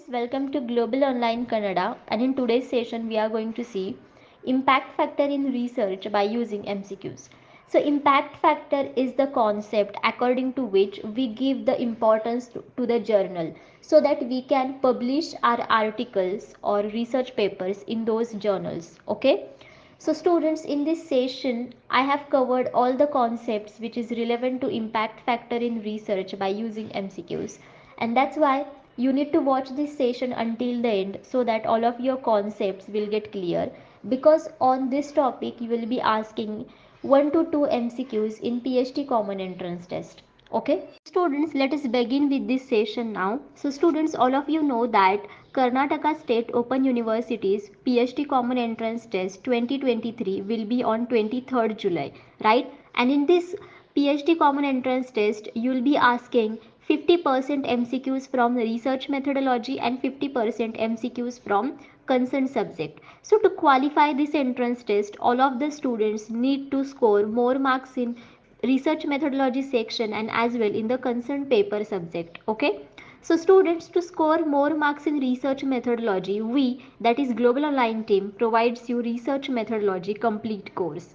welcome to Global Online Kannada, and in today's session we are going to see impact factor in research by using MCQs. So impact factor is the concept according to which we give the importance to the journal so that we can publish our articles or research papers in those journals. Okay, so students, in this session I have covered all the concepts which is relevant to impact factor in research by using MCQs, and that's why you need to watch this session until the end so that all of your concepts will get clear, because on this topic you will be asking 1 to 2 MCQs in PhD common entrance test. Okay, students, let us begin with this session now. So students, all of you know that Karnataka State Open University's PhD Common Entrance Test 2023 will be on 23rd July, right? And in this PhD Common Entrance Test, you will be asking 50% MCQs from research methodology and 50% MCQs from concerned subject. So to qualify this entrance test, all of the students need to score more marks in research methodology section and as well in the concerned paper subject. Okay, so students, to score more marks in research methodology, we, that is Global Online team, provides you research methodology complete course.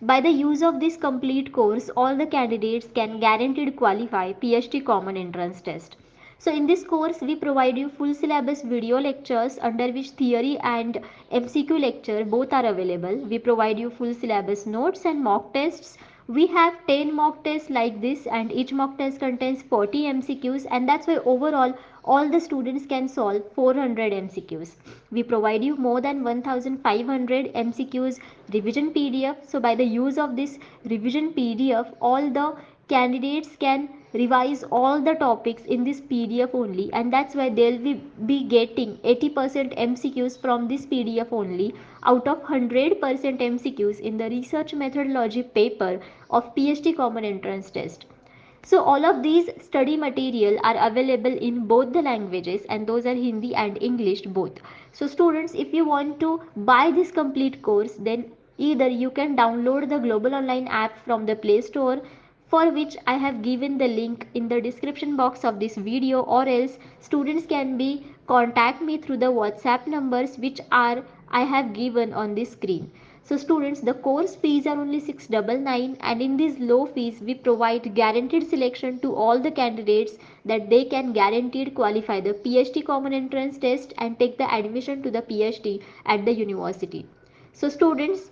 By the use of this complete course, all the candidates can guaranteed qualify PhD common entrance test. So in this course we provide you full syllabus video lectures under which theory and MCQ lecture both are available. We provide you full syllabus notes and mock tests. We have 10 mock tests like this, and each mock test contains 40 MCQs, and that's why overall all the students can solve 400 MCQs. We provide you more than 1500 MCQs revision PDF. So by the use of this revision PDF, all the candidates can revise all the topics in this PDF only, and that's why they'll be getting 80% MCQs from this PDF only out of 100% MCQs in the research methodology paper of PhD common entrance test. So all of these study material are available in both the languages, and those are Hindi and English both. So students, if you want to buy this complete course, then either you can download the Global Online app from the Play Store, for which I have given the link in the description box of this video, or else students can be contact me through the WhatsApp numbers which are I have given on this screen. So students, the course fees are only 699, and in these low fees we provide guaranteed selection to all the candidates that they can guaranteed qualify the PhD common entrance test and take the admission to the PhD at the university. So students,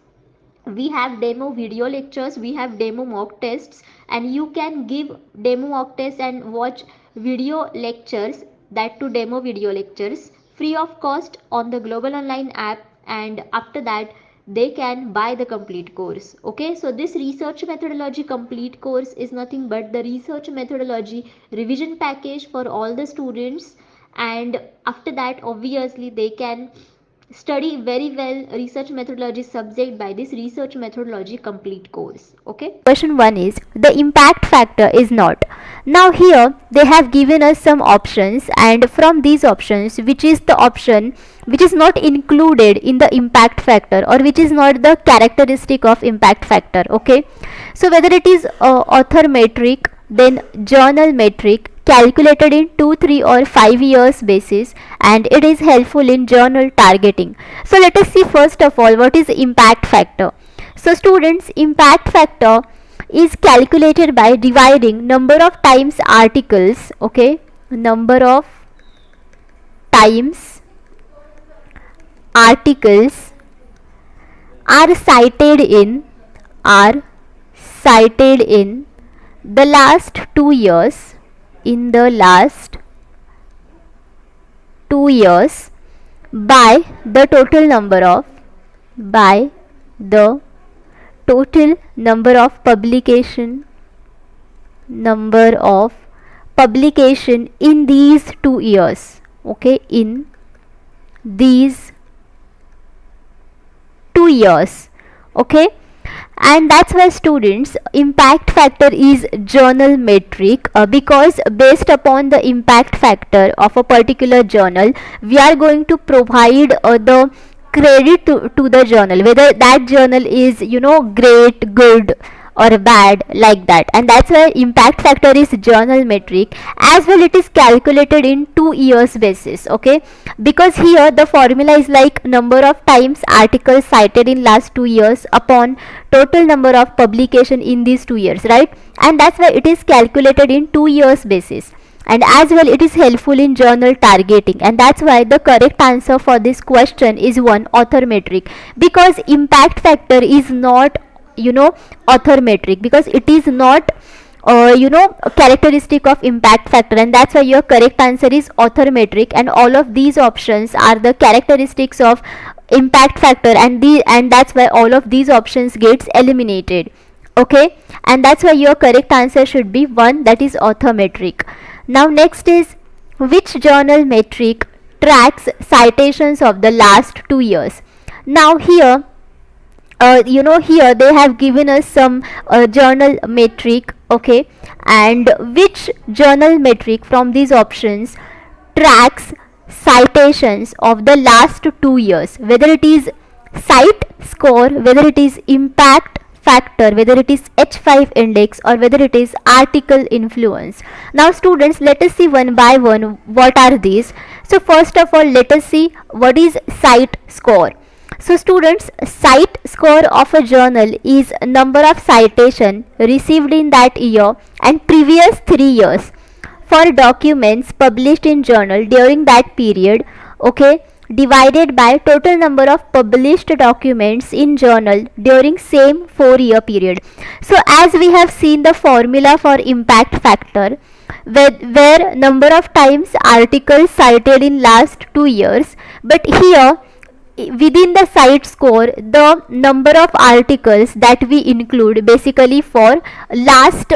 we have demo video lectures, we have demo mock tests, and you can give demo mock tests and watch video lectures, that to demo video lectures, free of cost on the Global Online app, and after that they can buy the complete course. Okay, so this research methodology complete course is nothing but the research methodology revision package for all the students, and after that obviously they can study very well research methodology subject by this research methodology complete course. Okay, question 1 is the impact factor is not. Now here they have given us some options, and from these options, which is the option which is not included in the impact factor, or which is not the characteristic of impact factor. Okay, so whether it is author metric, then journal metric, calculated in 2, 3 or 5 years basis, and it is helpful in journal targeting. So let us see first of all what is impact factor. So students, impact factor is calculated by dividing number of times articles, okay, number of times articles are cited in the last 2 years, in the last 2 years, by the total number of publication in these 2 years. Okay, in these 2 years. Okay, and that's why students, impact factor is journal metric, because based upon the impact factor of a particular journal, we are going to provide the credit to the journal, whether that journal is great, good, or bad, like that. And that's why impact factor is journal metric. As well, it is calculated in 2 years basis, okay, because here the formula is like number of times articles cited in last 2 years upon total number of publication in these 2 years, right? And that's why it is calculated in 2 years basis. And as well, it is helpful in journal targeting, and that's why the correct answer for this question is 1, author metric, because impact factor is not, author metric, because it is not a characteristic of impact factor, and that's why your correct answer is author metric. And all of these options are the characteristics of impact factor, and that's why all of these options gets eliminated, okay. And that's why your correct answer should be 1, that is author metric. Now next is, which journal metric tracks citations of the last 2 years? Now here, here they have given us some journal metric, okay, and which journal metric from these options tracks citations of the last 2 years, whether it is cite score, whether it is impact factor, whether it is H5 index, or whether it is article influence. Now students, let us see one by one what are these. So first of all, let us see what is cite score. So students, cite score of a journal is number of citation received in that year and previous 3 years for documents published in journal during that period, okay, divided by total number of published documents in journal during same 4-year period. So as we have seen the formula for impact factor, where number of times articles cited in last 2 years, but here within the cite score, the number of articles that we include basically for last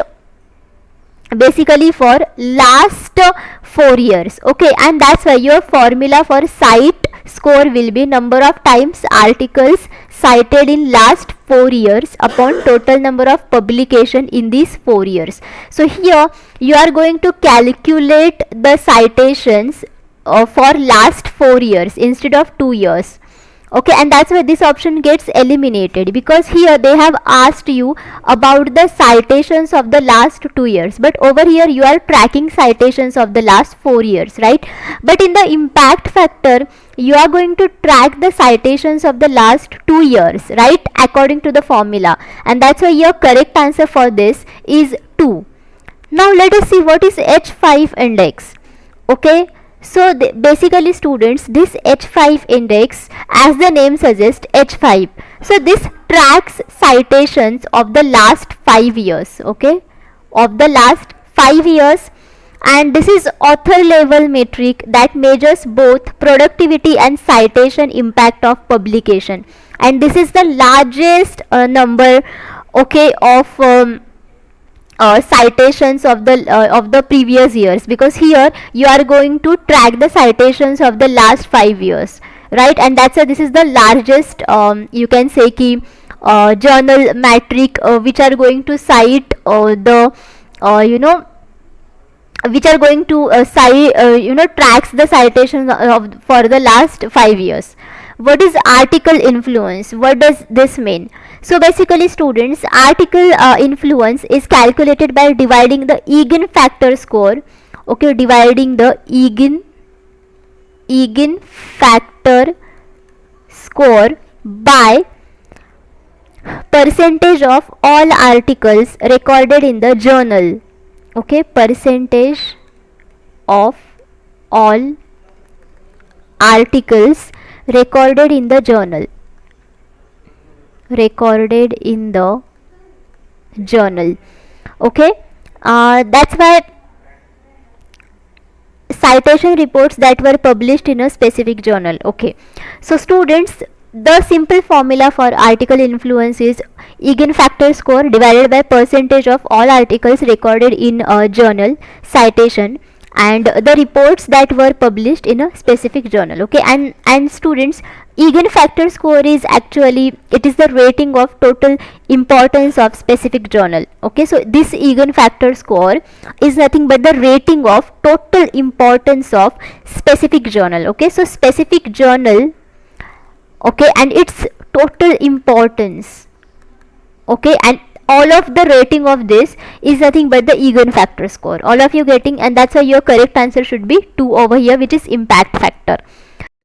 4 years, okay. And that's why your formula for cite score will be number of times articles cited in last 4 years upon total number of publication in these 4 years. So here you are going to calculate the citations for last 4 years instead of 2 years, okay. And that's why this option gets eliminated, because here they have asked you about the citations of the last 2 years, but over here you are tracking citations of the last 4 years, right? But in the impact factor, you are going to track the citations of the last 2 years, right, according to the formula. And that's why your correct answer for this is 2. Now let us see what is H5 index, okay. So basically students, this H5 index, as the name suggests, H5, so this tracks citations of the last 5 years, okay, of the last 5 years. And this is author level metric that measures both productivity and citation impact of publication, and this is the largest number, okay, of citations of the previous years, because here you are going to track the citations of the last 5 years, right? And that's why this is the largest you can say key journal metric which are going to cite which are going to tracks the citations for the last 5 years. What is article influence? What does this mean? So basically students, article influence is calculated by dividing the eigen factor score, okay, dividing the eigen factor score by percentage of all articles recorded in the journal, okay, percentage of all articles recorded in the journal, okay. That's why citation reports that were published in a specific journal, okay. So students, the simple formula for article influence is eigenfactor score divided by percentage of all articles recorded in a journal citation and the reports that were published in a specific journal, okay. And students, eigenfactor score is actually, it is the rating of total importance of specific journal, okay. So this eigenfactor score is nothing but the rating of total importance of specific journal, okay. So specific journal, okay, and its total importance, okay, and all of the rating of this is nothing but the eigenfactor score. All of you getting? And that's why your correct answer should be 2 over here, which is impact factor.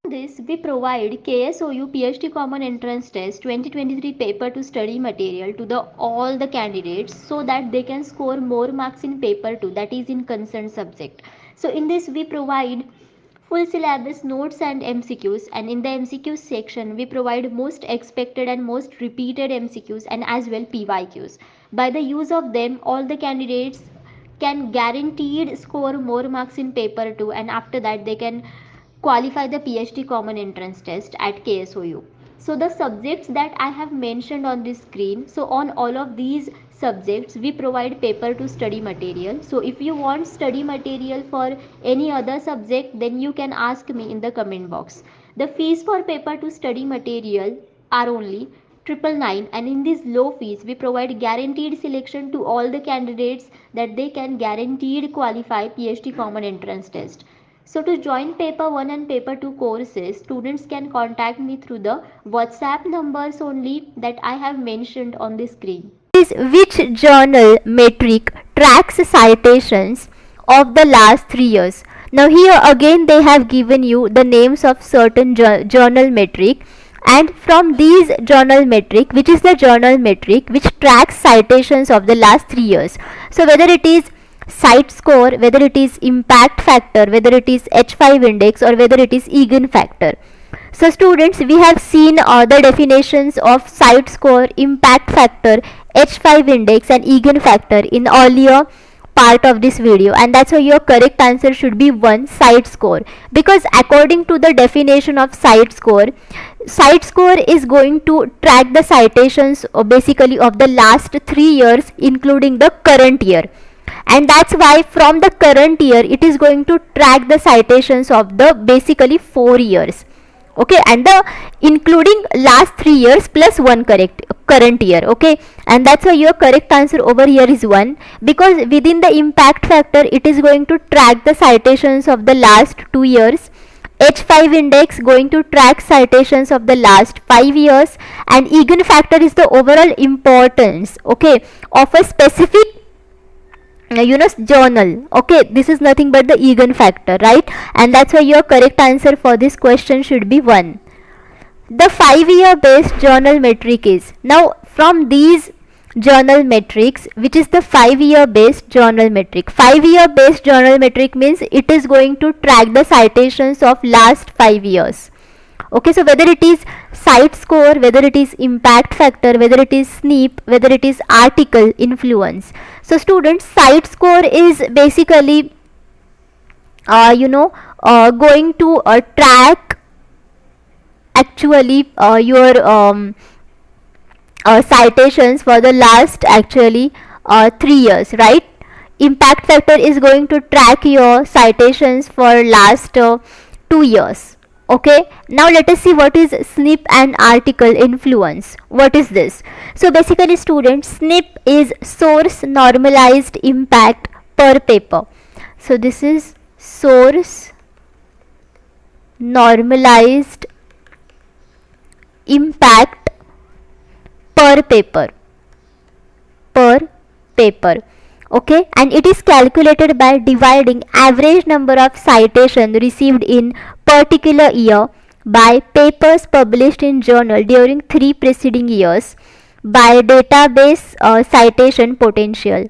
This we provide KSOU PhD Common Entrance Test 2023 paper to study material to the all the candidates so that they can score more marks in paper 2, that is in concerned subject. So in this we provide full syllabus notes and MCQs, and in the MCQs section we provide most expected and most repeated MCQs and as well PYQs. By the use of them all the candidates can guaranteed score more marks in paper 2, and after that they can qualify the PhD Common Entrance Test at KSOU. So the subjects that I have mentioned on this screen, so on all of these subjects we provide paper to study material. So if you want study material for any other subject, then you can ask me in the comment box. The fees for paper to study material are only 999, and in this low fees we provide guaranteed selection to all the candidates that they can guaranteed qualify PhD Common Entrance Test. So to join paper 1 and paper 2 courses, students can contact me through the WhatsApp numbers only that I have mentioned on the screen. Is which journal metric tracks citations of the last 3 years? Now here again they have given you the names of certain journal metric, and from these journal metric, which is the journal metric which tracks citations of the last 3 years. So whether it is CET score, whether it is impact factor, whether it is H5 index, or whether it is eigenfactor. So students, we have seen the definitions of CET score, impact factor, H5 index and eigenfactor in earlier part of this video, and that's why your correct answer should be 1, CET score, because according to the definition of CET score is going to track the citations basically of the last 3 years including the current year, and that's why from the current year it is going to track the citations of the basically 4 years, okay, and the including last 3 years plus 1 current year, okay, and that's why your correct answer over here is 1, because within the impact factor it is going to track the citations of the last 2 years, H5 index going to track citations of the last 5 years, and eigenfactor is the overall importance, okay, of a specific journal, okay. This is nothing but the eigenfactor, right? And that's why your correct answer for this question should be 1. The 5-year based journal metric is, now from these journal metrics, which is the 5-year based journal metric. 5-year based journal metric means it is going to track the citations of last 5 years, okay. So whether it is CET score, whether it is impact factor, whether it is SNP, whether it is article influence. So students, CET score is basically going to track actually your citations for the last actually 3 years, right? Impact factor is going to track your citations for last 2 years, okay. Now let us see what is SNP and article influence. What is this? So basically students, SNP is source normalized impact per paper. So this is source normalized impact per paper, okay, and it is calculated by dividing average number of citations received in particular year by papers published in journal during 3 preceding years by database citation potential,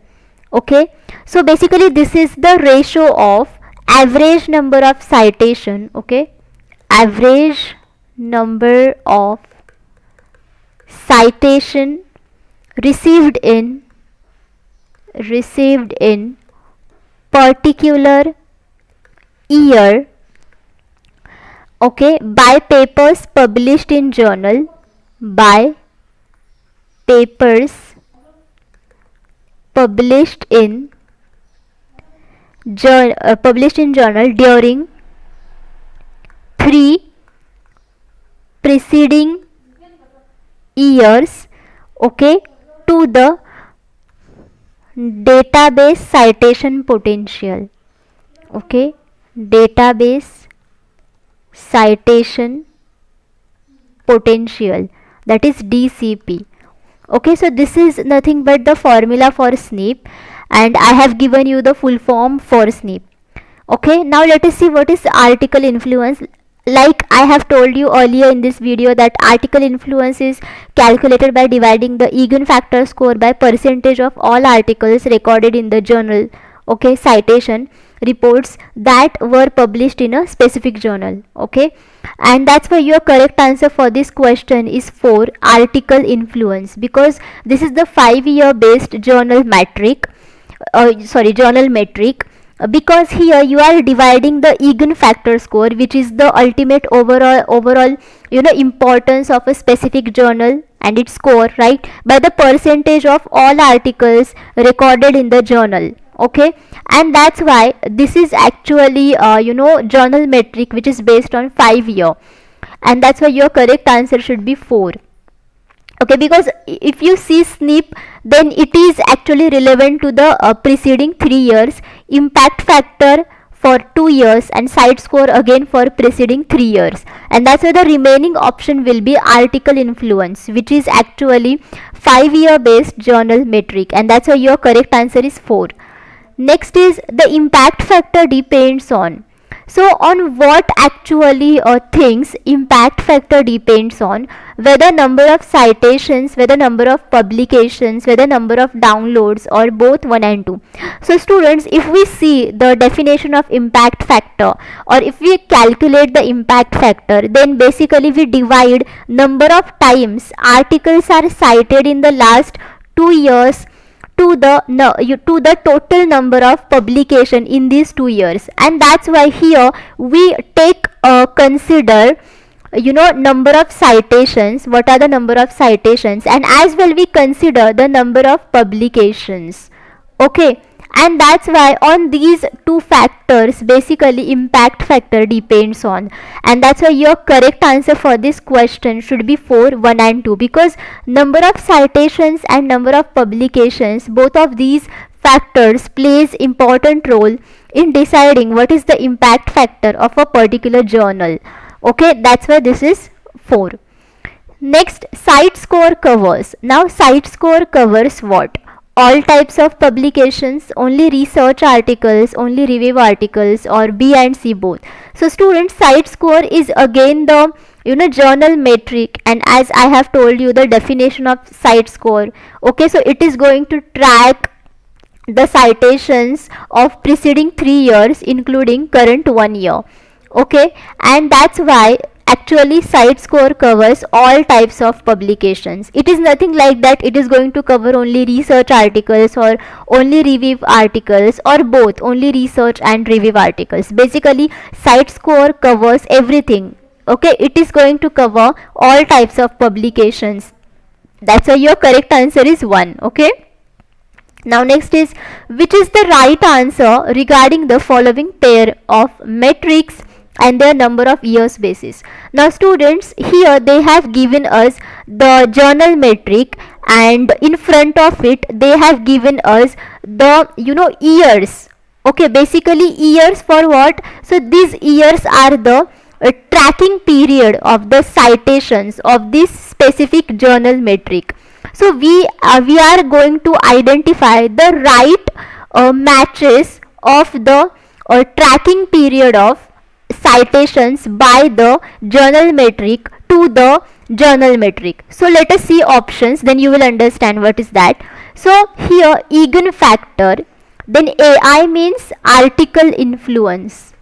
okay. So basically this is the ratio of average number of citation, okay, average number of citation received in particular year, okay, by papers published in journal, by papers published in journal during 3 preceding years, okay, to the database citation potential, okay, database citation potential, that is DCP, Okay, so this is nothing but the formula for SNP, and I have given you the full form for SNP. Okay, now let us see what is article influence. Like I have told you earlier in this video that article influence is calculated by dividing the eigenfactor score by percentage of all articles recorded in the journal, okay, citation reports that were published in a specific journal. Okay, and that's why your correct answer for this question is 4, article influence, because this is the 5-year based journal metric, journal metric, because here you are dividing the eigenfactor score, which is the ultimate overall importance of a specific journal and its score, right, by the percentage of all articles recorded in the journal. Okay, and that's why this is actually journal metric which is based on 5-year, and that's why your correct answer should be 4. Okay, because if you see SNP, then it is actually relevant to the preceding 3 years, impact factor for 2 years, and site score again for preceding 3 years, and that's why the remaining option will be article influence, which is actually 5-year based journal metric, and that's why your correct answer is 4. Next is the impact factor depends on. So on what actually things impact factor depends on? Whether number of citations, whether number of publications, whether number of downloads, or both 1 and 2. So students, if we see the definition of impact factor, or if we calculate the impact factor, then basically we divide number of times articles are cited in the last 2 years to the total number of publication in these 2 years, and that's why here we take consider number of citations, what are the number of citations, and as well we consider the number of publications. Okay, and that's why on these two factors basically impact factor depends on, and that's why your correct answer for this question should be 4, 1 and 2, because number of citations and number of publications, both of these factors plays important role in deciding what is the impact factor of a particular journal. Okay, that's why this is 4. Next, site score covers. Now site score covers what? All types of publications, only research articles, only review articles, or B and C both. So students, site score is again the journal metric, and as I have told you the definition of site score. Okay, so it is going to track the citations of preceding 3 years including current 1 year. Okay, and that's why actually site score covers all types of publications. It is nothing like that it is going to cover only research articles or only review articles or both, only research and review articles. Basically site score covers everything. Okay, it is going to cover all types of publications. That's why your correct answer is 1. Okay, now next is, which is the right answer regarding the following pair of metrics and their number of years basis. Now students, here they have given us the journal metric, and in front of it they have given us the years. Okay, basically years for what? So these years are the tracking period of the citations of this specific journal metric. So we are going to identify the right matches of the tracking period of citations by the journal metric to the journal metric. So let us see options, then you will understand what is that. So here eigenfactor, then AI means article influence.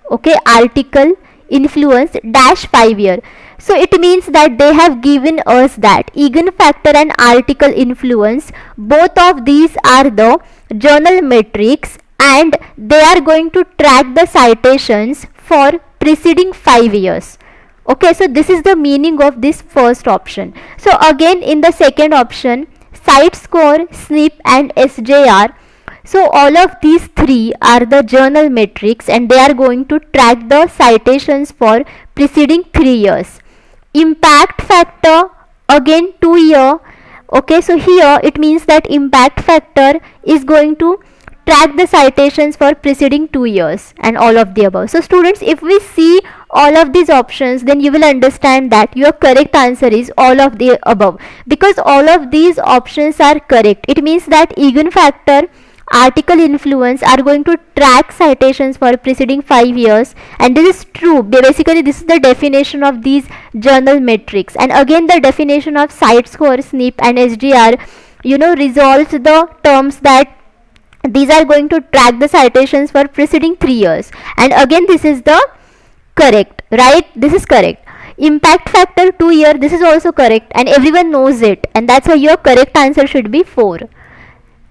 Okay, article influence dash 5 year. So it means that they have given us that eigenfactor and article influence, both of these are the journal metrics, and they are going to track the citations for preceding 5 years. Okay, so this is the meaning of this first option. So again in the second option, site score, SNP and SJR. So all of these three are the journal metrics, and they are going to track the citations for preceding 3 years. Impact factor, again 2 year. Okay, so here it means that impact factor is going to track the citations for preceding 2 years, and all of the above. So students, if we see all of these options, then you will understand that your correct answer is all of the above, because all of these options are correct. It means that eigenfactor, article influence are going to track citations for preceding 5 years, and this is true. Basically this is the definition of these journal metrics. And again, the definition of site score, SNP and SDR resolves the terms that these are going to track the citations for preceding 3 years, and again this is the correct, right? This is correct. Impact factor 2 year, this is also correct, and everyone knows it, and that's why your correct answer should be 4.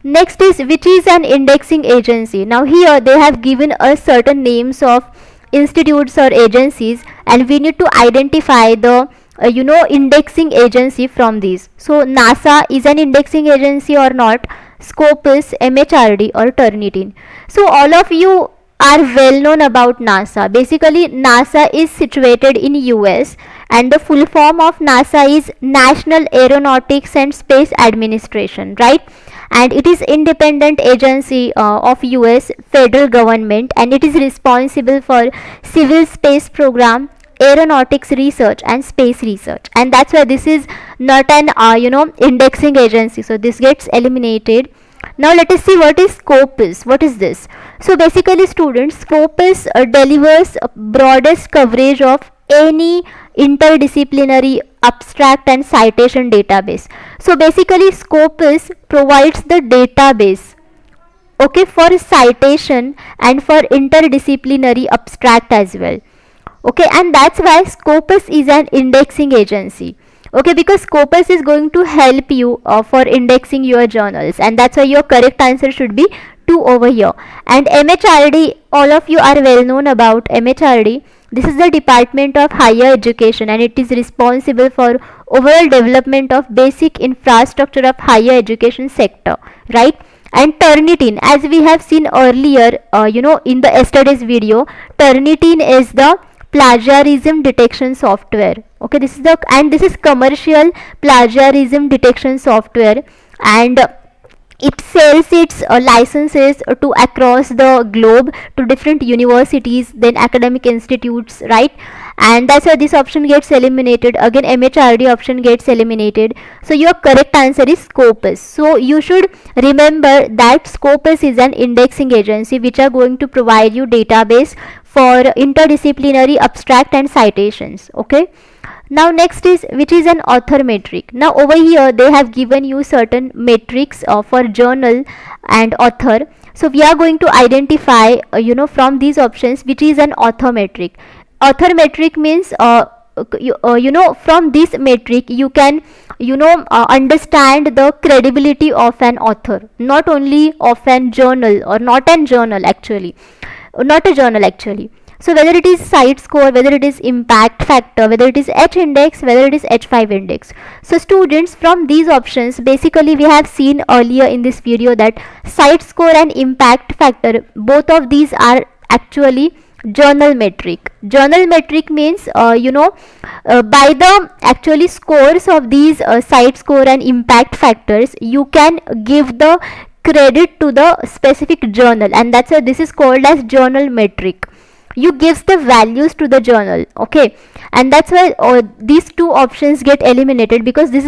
Next is, which is an indexing agency. Now here they have given us certain names of institutes or agencies, and we need to identify the indexing agency from these. So NASA is an indexing agency or not, Scopus, MHRD or Turnitin. So all of you are well known about NASA. Basically NASA is situated in US, and the full form of NASA is National Aeronautics and Space Administration, right? And it is independent agency of US federal government, and it is responsible for civil space program, aeronautics research and space research, and that's why this is not an indexing agency, so this gets eliminated. Now let us see what is Scopus. What is this? So basically students, Scopus delivers broadest coverage of any interdisciplinary abstract and citation database. So basically Scopus provides the database, okay, for citation and for interdisciplinary abstract as well, okay, and that's why Scopus is an indexing agency, okay, because Scopus is going to help you for indexing your journals, and that's why your correct answer should be 2 over here. And MHRD, all of you are well known about MHRD. This is the Department of Higher Education, and it is responsible for overall development of basic infrastructure of higher education sector, right? And Turnitin, as we have seen earlier in the yesterday's video, Turnitin is the plagiarism detection software, okay, this is commercial plagiarism detection software, and it sells its licenses to across the globe to different universities, then academic institutes, right? And that's why this option gets eliminated. Again MHRD option gets eliminated, so your correct answer is Scopus. So you should remember that Scopus is an indexing agency which are going to provide you database for interdisciplinary abstract and citations, okay. Now next is, which is an author metric. Now over here they have given you certain metrics for journal and author, so we are going to identify from these options which is an author metric. Author metric means from this metric you can understand the credibility of an author, not only of an journal or not a journal actually. So whether it is site score, whether it is impact factor, whether it is H index, whether it is H5 index. So students, from these options, basically we have seen earlier in this video that site score and impact factor, both of these are actually journal metric. Journal metric means by the actually scores of these site score and impact factors, you can give the credit to the specific journal, and that's why this is called as journal metric. You gives the values to the journal, okay, and that's why these two options get eliminated, because this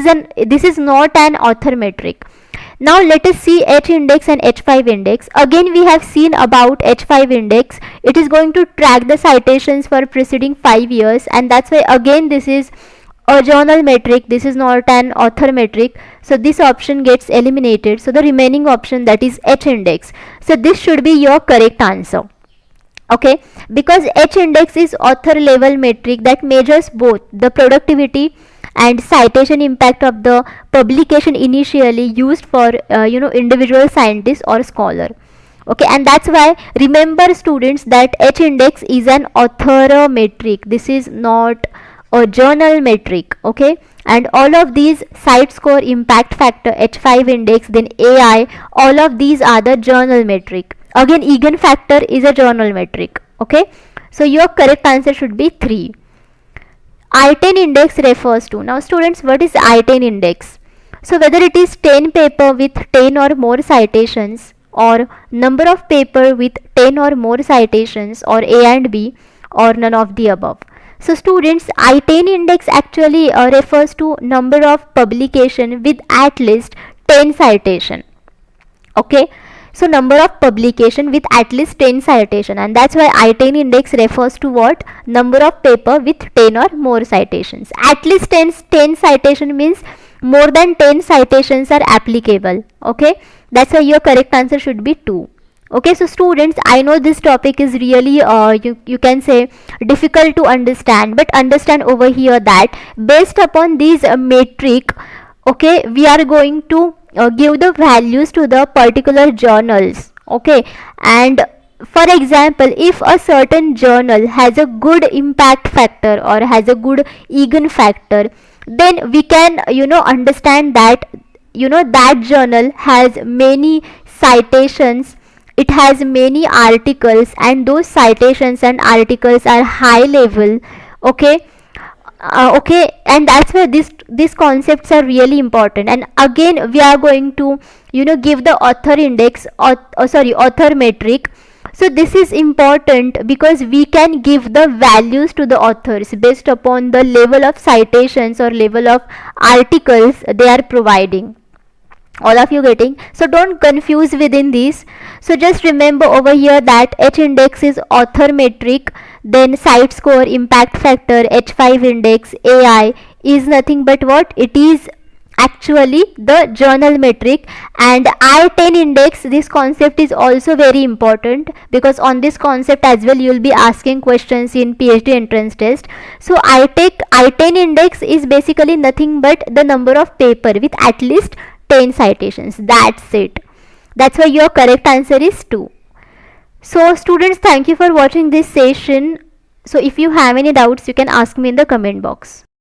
is not an author metric. Now let us see H index and H5 index. Again we have seen about H5 index. It is going to track the citations for preceding 5 years, and that's why again this is a journal metric, this is not an author metric, so this option gets eliminated. So the remaining option, that is H index, so this should be your correct answer, okay, because H index is author level metric that measures both the productivity and citation impact of the publication initially used for individual scientist or scholar, okay, and that's why remember students that H index is an author metric, this is not a journal metric, okay. And all of these site score, impact factor, H5 index, then AI, all of these are the journal metric. Again eigenfactor is a journal metric, okay, so your correct answer should be 3. I-10 index refers to, now students, what is I-10 index? So whether it is 10 paper with 10 or more citations, or number of paper with 10 or more citations, or A and B, or none of the above. So students, I-10 index actually refers to number of publication with at least 10 citation. Okay, so number of publication with at least 10 citation, and that's why I-10 index refers to what? Number of paper with 10 or more citations. At least 10 citation means more than 10 citations are applicable. Okay, that's why your correct answer should be 2. Okay, so students, I know this topic is really you can say difficult to understand, but understand over here that based upon these metric, okay, we are going to give the values to the particular journals. Okay, and for example, if a certain journal has a good impact factor or has a good eigen factor, then we can understand that that journal has many citations, it has many articles, and those citations and articles are high level. Okay, okay, and that's why these concepts are really important. And again, we are going to give the author index, or author metric. So this is important because we can give the values to the authors based upon the level of citations or level of articles they are providing. All of you getting? So don't confuse within these. So just remember over here that H index is author metric, then site score, impact factor, H5 index, AI is nothing but what? It is actually the journal metric. And I-10 index, this concept is also very important because on this concept as well you will be asking questions in PhD entrance test. So I-10 index is basically nothing but the number of paper with at least 10 citations. That's it. That's why your correct answer is 2. So students, thank you for watching this session. So if you have any doubts, you can ask me in the comment box.